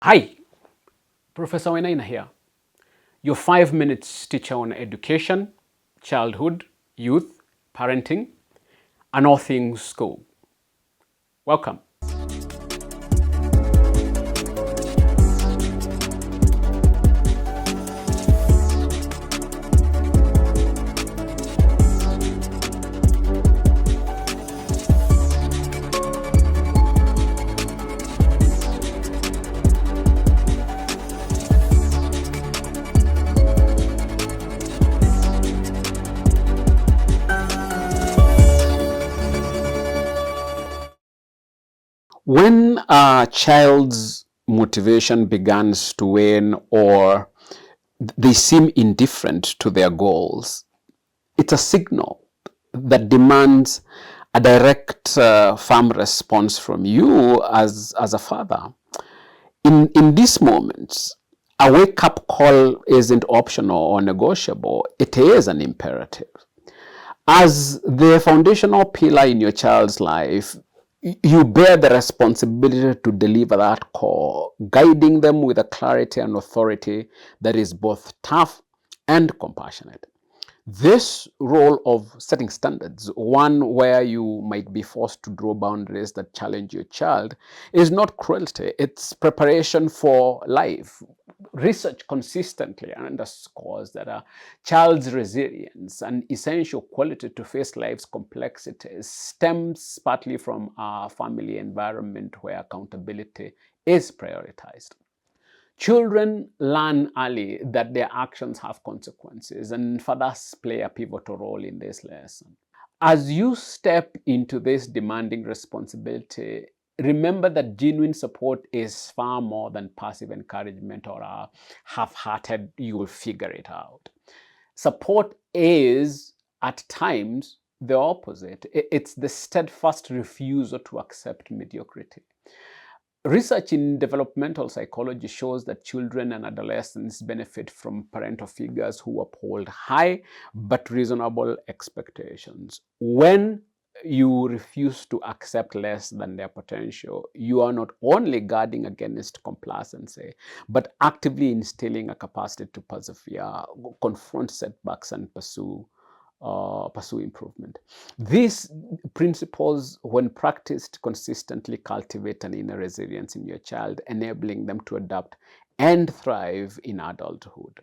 Hi, Professor Wainaina here, your 5 minutes teacher on education, childhood, youth, parenting, and all things school. Welcome. When a child's motivation begins to wane or they seem indifferent to their goals, it's a signal that demands a direct, firm response from you as a father. In these moments, a wake up call isn't optional or negotiable, it is an imperative. As the foundational pillar in your child's life, you bear the responsibility to deliver that call, guiding them with a clarity and authority that is both tough and compassionate. This role of setting standards, one where you might be forced to draw boundaries that challenge your child, is not cruelty, it's preparation for life. Research consistently underscores that a child's resilience, an essential quality to face life's complexities, stems partly from a family environment where accountability is prioritized. Children learn early that their actions have consequences, and fathers play a pivotal role in this lesson. As you step into this demanding responsibility, remember that genuine support is far more than passive encouragement or a half-hearted, you'll figure it out. Support is, at times, the opposite. It's the steadfast refusal to accept mediocrity. Research in developmental psychology shows that children and adolescents benefit from parental figures who uphold high but reasonable expectations. When you refuse to accept less than their potential, you are not only guarding against complacency, but actively instilling a capacity to persevere, confront setbacks, and pursue improvement. These principles, when practiced consistently, cultivate an inner resilience in your child, enabling them to adapt and thrive in adulthood.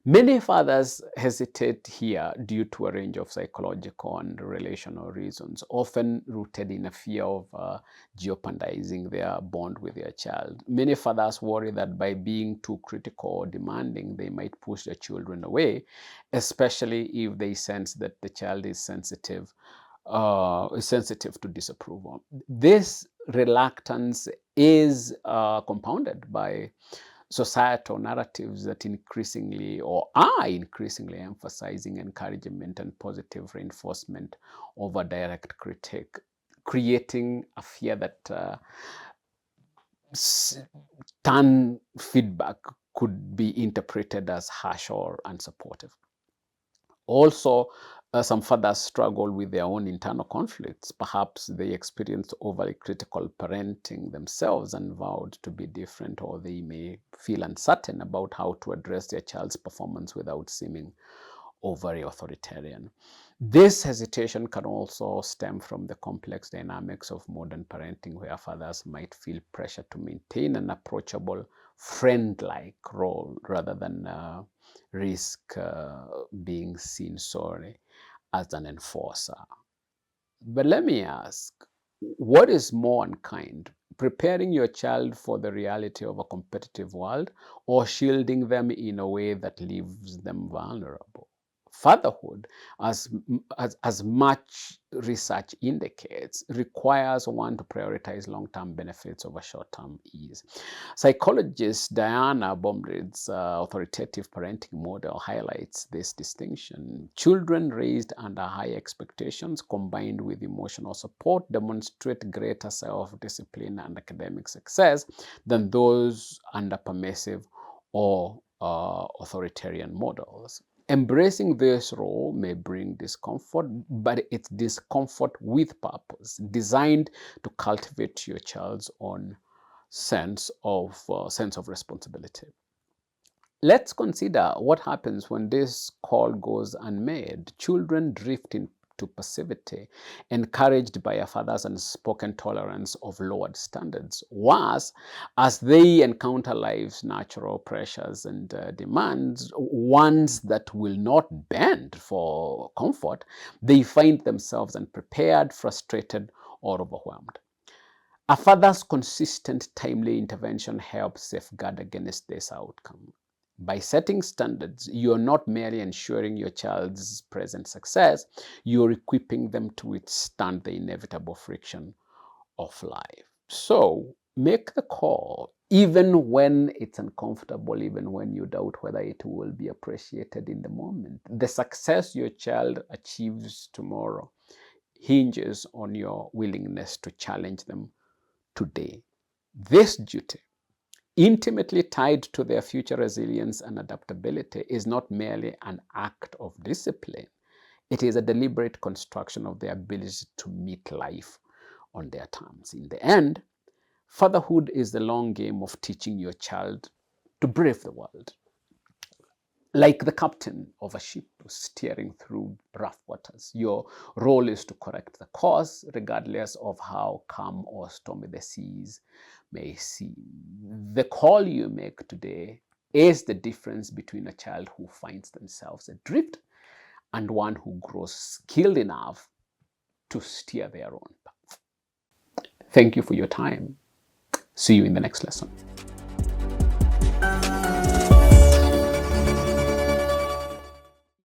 Many fathers hesitate here due to a range of psychological and relational reasons, often rooted in a fear of jeopardizing their bond with their child. Many fathers worry that by being too critical or demanding, they might push their children away, especially if they sense that the child is sensitive to disapproval. This reluctance is compounded by societal narratives that increasingly or are increasingly emphasizing encouragement and positive reinforcement over direct critique, creating a fear that turn feedback could be interpreted as harsh or unsupportive. Also, some fathers struggle with their own internal conflicts. Perhaps they experienced overly critical parenting themselves and vowed to be different, or they may feel uncertain about how to address their child's performance without seeming overly authoritarian. This hesitation can also stem from the complex dynamics of modern parenting, where fathers might feel pressure to maintain an approachable, friend-like role rather than risk being seen solely as an enforcer. But let me ask, what is more unkind? Preparing your child for the reality of a competitive world or shielding them in a way that leaves them vulnerable? Fatherhood, as much research indicates, requires one to prioritize long-term benefits over short-term ease. Psychologist Diana Baumridd's authoritative parenting model highlights this distinction. Children raised under high expectations combined with emotional support demonstrate greater self-discipline and academic success than those under permissive or authoritarian models. Embracing this role may bring discomfort, but it's discomfort with purpose, designed to cultivate your child's own sense of responsibility. Let's consider what happens when this call goes unmade. Children drift into passivity, encouraged by a father's unspoken tolerance of lowered standards. Worse, as they encounter life's natural pressures and demands, ones that will not bend for comfort, they find themselves unprepared, frustrated, or overwhelmed. A father's consistent, timely intervention helps safeguard against this outcome. By setting standards, you're not merely ensuring your child's present success, you're equipping them to withstand the inevitable friction of life. So make the call, even when it's uncomfortable, even when you doubt whether it will be appreciated in the moment. The success your child achieves tomorrow hinges on your willingness to challenge them today. This duty, intimately tied to their future resilience and adaptability, is not merely an act of discipline. It is a deliberate construction of their ability to meet life on their terms. In the end, fatherhood is the long game of teaching your child to brave the world, like the captain of a ship steering through rough waters. Your role is to correct the course, regardless of how calm or stormy the seas may seem. The call you make today is the difference between a child who finds themselves adrift and one who grows skilled enough to steer their own path. Thank you for your time. See you in the next lesson.